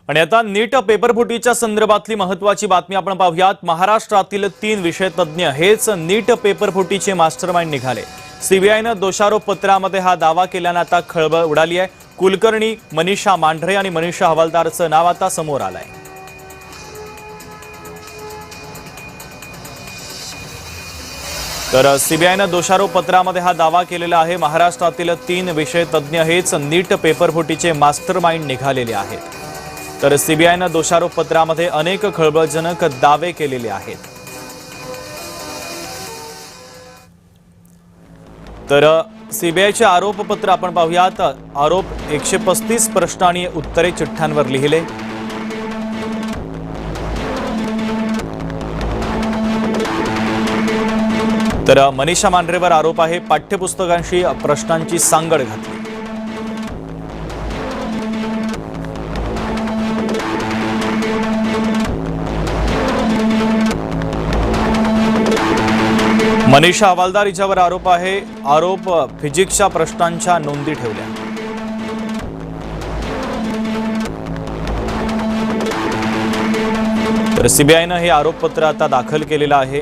आणि आता नीट पेपरफुटीच्या संदर्भातली महत्त्वाची बातमी आपण पाहूयात। महाराष्ट्रातील 3 विषय तज्ञ हेच नीट पेपरफुटीचे मास्टरमाइंड निघाले। सीबीआयनं दोषारोप पत्रामध्ये हा दावा केल्याने आता खळबळ उडाली आहे। कुलकर्णी मनीषा मांढरे आणि मनीषा हवालदारचं नाव आता समोर आलंय। तर सीबीआयनं दोषारोप पत्रामध्ये हा दावा केलेला आहे। महाराष्ट्रातील 3 विषय तज्ञ हेच नीट पेपरफुटीचे मास्टरमाइंड निघालेले आहेत। तर सीबीआयनं दोषारोप पत्रामध्ये अनेक खळबळजनक दावे केलेले आहेत। तर सीबीआयचे आरोपपत्र आपण पाहूयात। आरोप 135 प्रश्न आणि उत्तरे चिठ्ठ्यांवर लिहिले। तर मनीषा मांढरेवर आरोप आहे पाठ्यपुस्तकांशी प्रश्नांची सांगड घातली। मनीषा हवालदार हिच्यावर आरोप आहे फिजिक्सच्या प्रश्नांच्या नोंदी ठेवल्या। तर सीबीआयनं हे आरोपपत्र आता दाखल केलेलं आहे।